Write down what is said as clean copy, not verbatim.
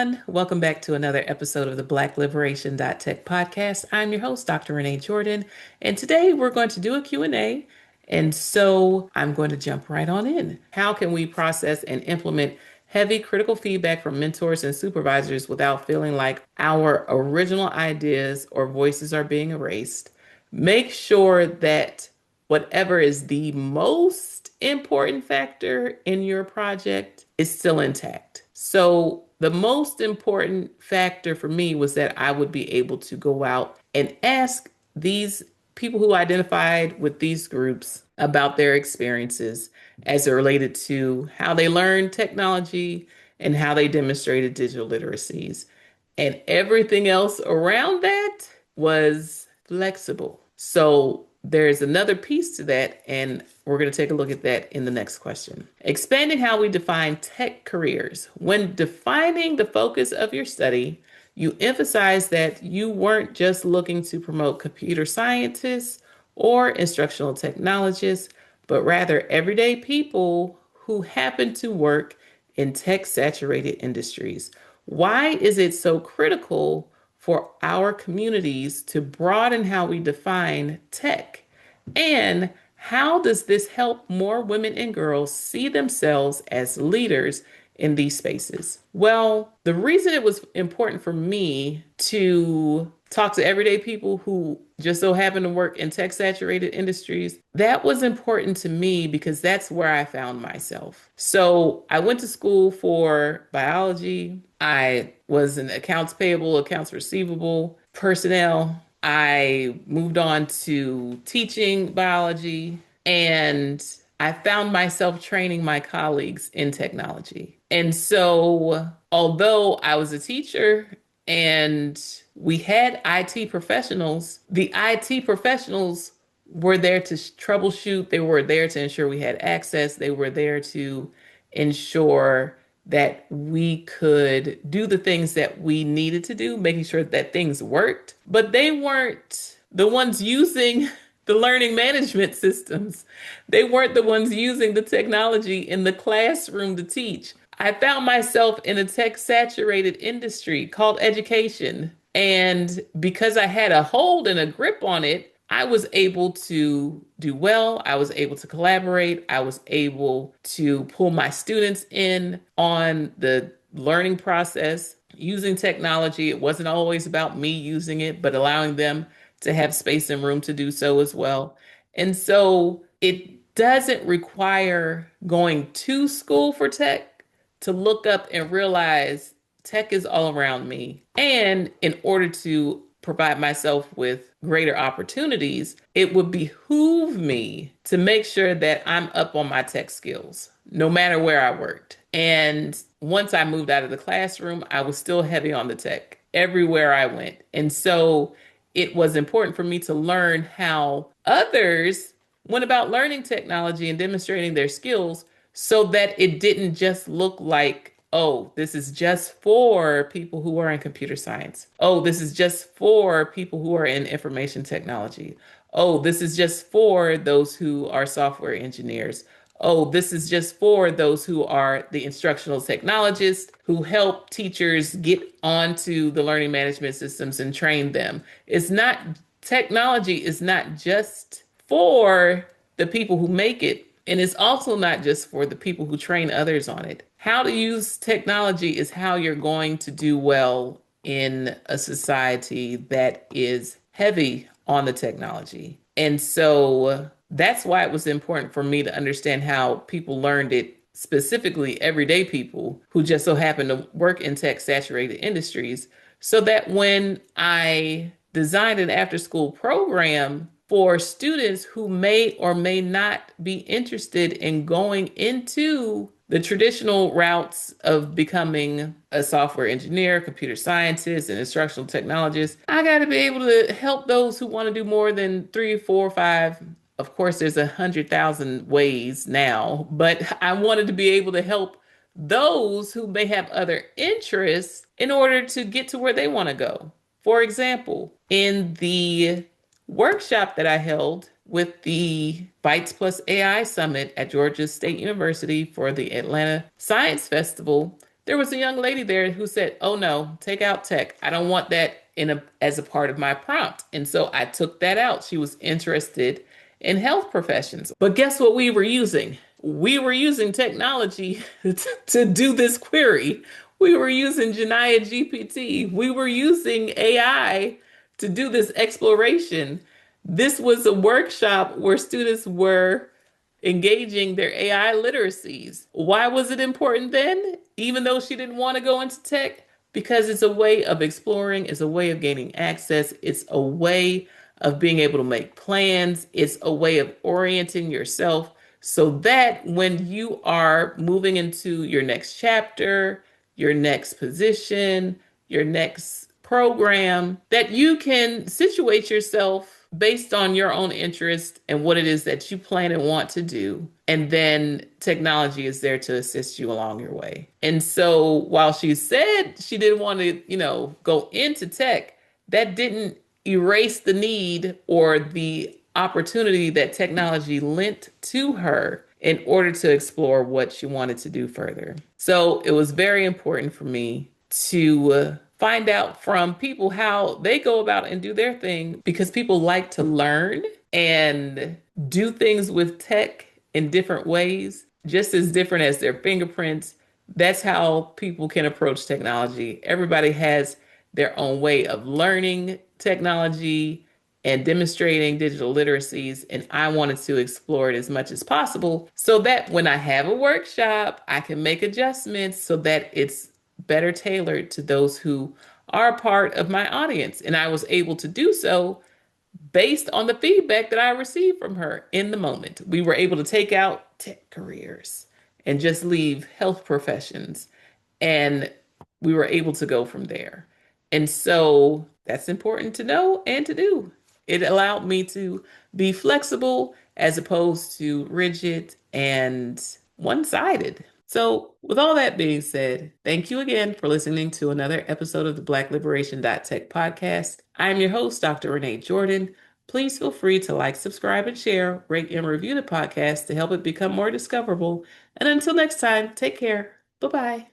everyone. Welcome back to another episode of the Black Liberation Tech podcast. I'm your host, Dr. Renee Jordan, and today we're going to do a Q&A. And so I'm going to jump right on in. How can we process and implement heavy critical feedback from mentors and supervisors without feeling like our original ideas or voices are being erased? Make sure that whatever is the most important factor in your project is still intact. So the most important factor for me was that I would be able to go out and ask these people who identified with these groups about their experiences as it related to how they learned technology and how they demonstrated digital literacies. And everything else around that was flexible. So there's another piece to that, and we're going to take a look at that in the next question. Expanding how we define tech careers. When defining the focus of your study, you emphasize that you weren't just looking to promote computer scientists or instructional technologists, but rather everyday people who happen to work in tech-saturated industries. Why is it so critical for our communities to broaden how we define tech? And how does this help more women and girls see themselves as leaders in these spaces? Well, the reason it was important for me to talk to everyday people who just so happen to work in tech saturated industries, that was important to me because that's where I found myself. So I went to school for biology. I was an accounts payable, accounts receivable personnel. I moved on to teaching biology, and I found myself training my colleagues in technology. And so, although I was a teacher and we had IT professionals, the IT professionals were there to troubleshoot. They were there to ensure we had access. They were there to ensure that we could do the things that we needed to do, making sure that things worked. But they weren't the ones using the learning management systems. They weren't the ones using the technology in the classroom to teach. I found myself in a tech saturated industry called education. And because I had a hold and a grip on it, I was able to do well. I was able to collaborate. I was able to pull my students in on the learning process using technology. It wasn't always about me using it, but allowing them to have space and room to do so as well. And so it doesn't require going to school for tech to look up and realize tech is all around me. And in order to provide myself with greater opportunities, it would behoove me to make sure that I'm up on my tech skills, no matter where I worked. And once I moved out of the classroom, I was still heavy on the tech everywhere I went. And so it was important for me to learn how others went about learning technology and demonstrating their skills so that it didn't just look like, oh, this is just for people who are in computer science. Oh, this is just for people who are in information technology. Oh, this is just for those who are software engineers. Oh, this is just for those who are the instructional technologists who help teachers get onto the learning management systems and train them. It's not, technology is not just for the people who make it, and it's also not just for the people who train others on it. How to use technology is how you're going to do well in a society that is heavy on the technology. And so that's why it was important for me to understand how people learned it, specifically everyday people who just so happen to work in tech saturated industries, so that when I designed an after school program for students who may or may not be interested in going into the traditional routes of becoming a software engineer, computer scientist, and instructional technologist, I got to be able to help those who want to do more than 3, 4, 5. Of course, there's 100,000 ways now, but I wanted to be able to help those who may have other interests in order to get to where they want to go. For example, in the workshop that I held with the Bytes Plus AI Summit at Georgia State University for the Atlanta Science Festival, there was a young lady there who said, "Oh no, take out tech. I don't want that in a as a part of my prompt." And so I took that out. She was interested in health professions. But guess what we were using? We were using technology to do this query. We were using Janaya GPT. We were using AI to do this exploration. This was a workshop where students were engaging their AI literacies. Why was it important then? Even though she didn't want to go into tech, because it's a way of exploring, it's a way of gaining access, it's a way of being able to make plans, it's a way of orienting yourself so that when you are moving into your next chapter, your next position, your next program, that you can situate yourself based on your own interest and what it is that you plan and want to do. And then technology is there to assist you along your way. And so while she said she didn't want to, go into tech, that didn't erase the need or the opportunity that technology lent to her in order to explore what she wanted to do further. So it was very important for me to find out from people how they go about and do their thing because people like to learn and do things with tech in different ways, just as different as their fingerprints. That's how people can approach technology. Everybody has their own way of learning technology and demonstrating digital literacies. And I wanted to explore it as much as possible so that when I have a workshop, I can make adjustments so that it's better tailored to those who are part of my audience. And I was able to do so based on the feedback that I received from her in the moment. We were able to take out tech careers and just leave health professions. And we were able to go from there. And so that's important to know and to do. It allowed me to be flexible as opposed to rigid and one sided. So, with all that being said, thank you again for listening to another episode of the Black Liberation Tech podcast. I'm your host, Dr. Renee Jordan. Please feel free to like, subscribe, and share, rate, and review the podcast to help it become more discoverable. And until next time, take care. Bye bye.